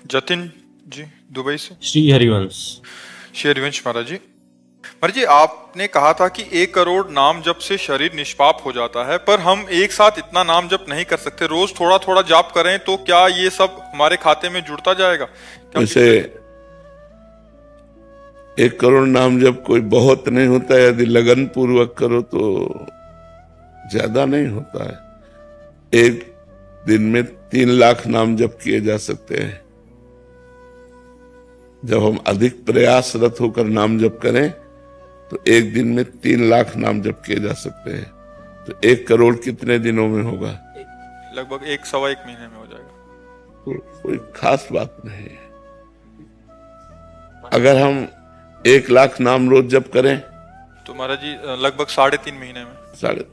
जतिन जी, Dubai से। श्री हरिवंश। श्री हरिवंश महाराज जी, आपने कहा था कि 1 करोड़ नाम जप से शरीर निष्पाप हो जाता है, पर हम एक साथ इतना नाम जप नहीं कर सकते। रोज थोड़ा थोड़ा जाप करें तो क्या ये सब हमारे खाते में जुड़ता जाएगा? वैसे 1 करोड़ नाम जप कोई बहुत नहीं होता है, यदि लगन पूर्वक करो तो ज्यादा नहीं होता है। एक दिन में 3 लाख नाम जप किए जा सकते हैं। जब हम अधिक प्रयासरत होकर नाम जप करें तो एक दिन में 3 लाख नाम जप किए जा सकते हैं। तो 1 करोड़ कितने दिनों में होगा? लगभग 1 सवा 1 महीने में हो जाएगा। तो कोई खास बात नहीं है। अगर हम 1 लाख नाम रोज जप करें तो महाराज जी लगभग 3.5 महीने में।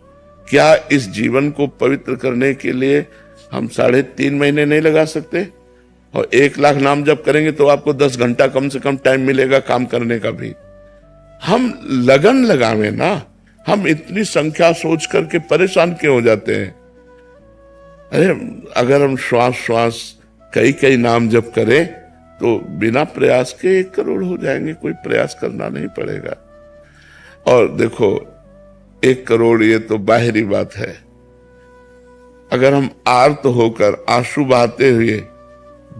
क्या इस जीवन को पवित्र करने के लिए हम 3.5 महीने नहीं लगा सकते? और 1 लाख नाम जप करेंगे तो आपको 10 घंटा कम से कम टाइम मिलेगा काम करने का भी। हम लगन लगावे ना, हम इतनी संख्या सोच करके परेशान क्यों हो जाते हैं? अरे अगर हम श्वास श्वास कई नाम जप करें तो बिना प्रयास के 1 करोड़ हो जाएंगे। कोई प्रयास करना नहीं पड़ेगा। और देखो 1 करोड़ ये तो बाहरी बात है। अगर हम आर्त होकर आंसू बहाते हुए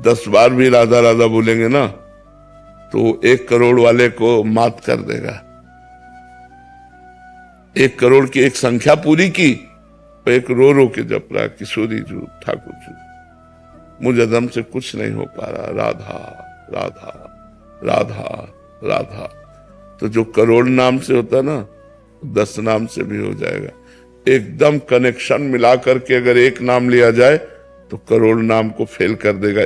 10 बार भी राधा राधा बोलेंगे ना तो 1 करोड़ वाले को मात कर देगा। 1 करोड़ की एक संख्या पूरी की तो एक रो के जप रहा, किशोरी जू ठाकुर जू मुझ अदम से कुछ नहीं हो पा रहा, राधा राधा राधा राधा। तो जो करोड़ नाम से होता ना 10 नाम से भी हो जाएगा। एकदम कनेक्शन मिला करके अगर एक नाम लिया जाए तो करोड़ नाम को फेल कर देगा।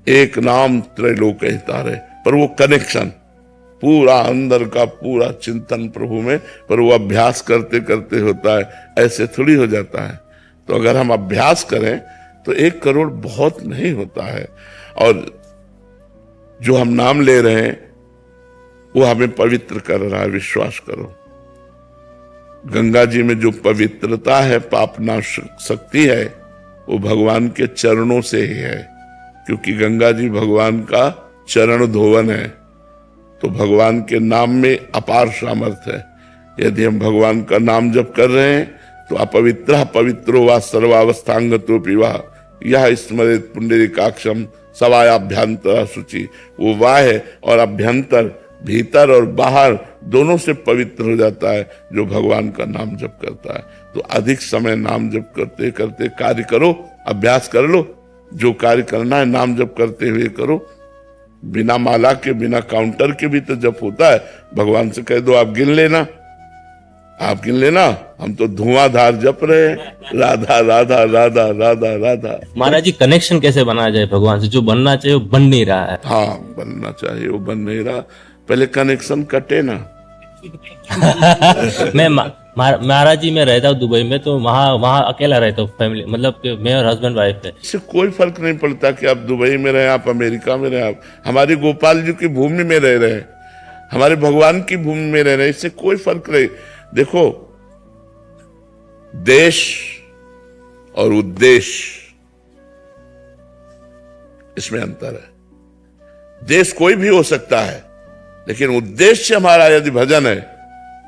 एक नाम त्रैलोक हितारे, पर वो कनेक्शन पूरा अंदर का पूरा चिंतन प्रभु में, पर वो अभ्यास करते करते होता है, ऐसे थोड़ी हो जाता है। तो अगर हम अभ्यास करें तो 1 करोड़ बहुत नहीं होता है। और जो हम नाम ले रहे हैं वो हमें पवित्र कर रहा है, विश्वास करो। गंगा जी में जो पवित्रता है, पाप नाश शक्ति है, वो भगवान के चरणों से ही है, क्योंकि गंगा जी भगवान का चरण धोवन है। तो भगवान के नाम में अपार सामर्थ्य है। यदि हम भगवान का नाम जप कर रहे हैं तो अपवित्र पवित्रो वा सर्वावस्थांगतो पिवा यह स्मरेत पुंडरीकाक्षम सवायाभ्यंतर शुचि। वो वाह और अभ्यंतर, भीतर और बाहर दोनों से पवित्र हो जाता है जो भगवान का नाम जप करता है। तो अधिक समय नाम जप करते करते कार्य करो, अभ्यास कर लो। जो कार्य करना है नाम जप करते हुए करो। बिना माला के, बिना काउंटर के भी तो जप होता है। भगवान से कह दो आप गिन लेना, आप गिन लेना, हम तो धुआंधार जप रहे हैं, राधा राधा राधा राधा राधा। महाराज जी कनेक्शन कैसे बनाया जाए भगवान से? जो बनना चाहिए वो बन नहीं रहा है। हाँ, बनना चाहिए वो बन नहीं रहा। पहले कनेक्शन कटे ना। मैं महाराज जी मैं रहता हूँ दुबई में, तो वहाँ अकेला रहता हूँ, फैमिली मतलब कि मैं और हस्बैंड वाइफ है। इससे कोई फर्क नहीं पड़ता कि आप दुबई में रहे, आप अमेरिका में रहे, आप हमारी गोपाल जी की भूमि में रह रहे हैं, हमारे भगवान की भूमि में रह रहे हैं, इससे कोई फर्क नहीं। देखो, देश और उद्देश्य इसमें अंतर है। देश कोई भी हो सकता है, लेकिन उद्देश्य हमारा यदि भजन है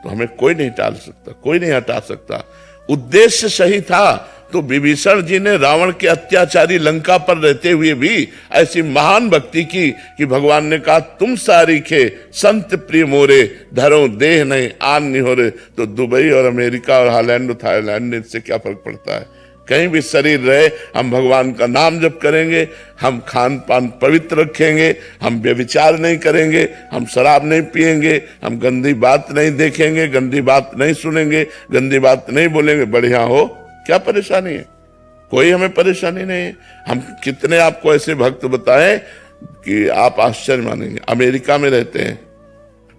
तो हमें कोई नहीं टाल सकता, कोई नहीं हटा सकता। उद्देश्य सही था तो विभीषण जी ने रावण के अत्याचारी लंका पर रहते हुए भी ऐसी महान भक्ति की कि भगवान ने कहा तुम सारी खे संत प्रिय मोरे, धरो देह नहीं आन नहीं हो रहे। तो दुबई और अमेरिका और हॉलैंड और थाईलैंड, इससे क्या फर्क पड़ता है? कहीं भी शरीर रहे, हम भगवान का नाम जप करेंगे, हम खान पान पवित्र रखेंगे, हम व्यभिचार नहीं करेंगे, हम शराब नहीं पिएंगे, हम गंदी बात नहीं देखेंगे, गंदी बात नहीं सुनेंगे, गंदी बात नहीं बोलेंगे। बढ़िया हो, क्या परेशानी है? कोई हमें परेशानी नहीं है। हम कितने आपको ऐसे भक्त बताएं कि आप आश्चर्य मानेंगे। अमेरिका में रहते हैं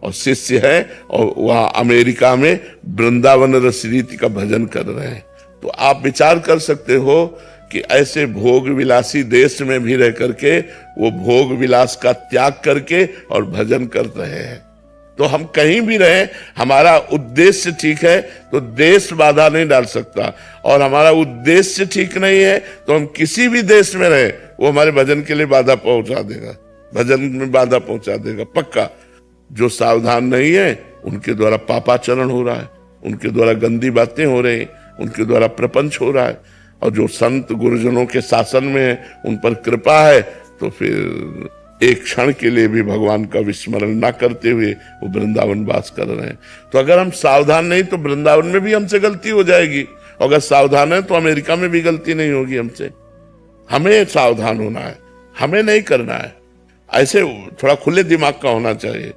और शिष्य है, और वहां अमेरिका में वृंदावन रस रीति का भजन कर रहे हैं। तो आप विचार कर सकते हो कि ऐसे भोग विलासी देश में भी रह करके वो भोग विलास का त्याग करके और भजन कर रहे हैं। तो हम कहीं भी रहे, हमारा उद्देश्य ठीक है तो देश बाधा नहीं डाल सकता, और हमारा उद्देश्य ठीक नहीं है तो हम किसी भी देश में रहे वो हमारे भजन के लिए बाधा पहुंचा देगा, भजन में बाधा पहुंचा देगा पक्का। जो सावधान नहीं है उनके द्वारा पापाचरण हो रहा है, उनके द्वारा गंदी बातें हो रही, उनके द्वारा प्रपंच हो रहा है। और जो संत गुरुजनों के शासन में है, उन पर कृपा है, तो फिर एक क्षण के लिए भी भगवान का विस्मरण ना करते हुए वो वृंदावन वास कर रहे हैं। तो अगर हम सावधान नहीं तो वृंदावन में भी हमसे गलती हो जाएगी, अगर सावधान है तो अमेरिका में भी गलती नहीं होगी हमसे। हमें सावधान होना है, हमें नहीं करना है। ऐसे थोड़ा खुले दिमाग का होना चाहिए,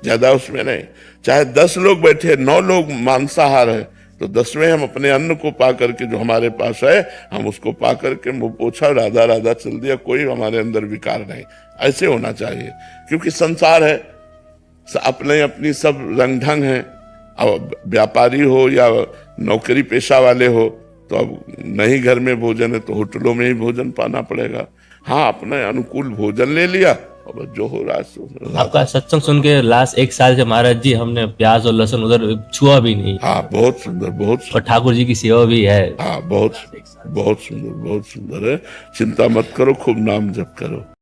ज्यादा उसमें नहीं। चाहे 10 लोग बैठे, 9 लोग मांसाहार है, तो 10वें हम अपने अन्न को पा करके, जो हमारे पास है हम उसको पा करके मुंह पोछा, राधा राधा चल दिया, कोई हमारे अंदर विकार नहीं। ऐसे होना चाहिए, क्योंकि संसार है, अपने अपनी सब रंग ढंग है। अब व्यापारी हो या नौकरी पेशा वाले हो, तो अब नहीं घर में भोजन है तो होटलों में ही भोजन पाना पड़ेगा। हाँ, अपने अनुकूल भोजन ले लिया, अब जो हो रहा है। आपका सत्संग सुन के लास्ट 1 साल से महाराज जी हमने प्याज और लहसुन उधर छुआ भी नहीं। हाँ, बहुत सुंदर, बहुत सुंदर। और ठाकुर जी की सेवा भी है। हाँ, बहुत बहुत सुंदर, बहुत सुंदर है। चिंता मत करो, खूब नाम जप करो।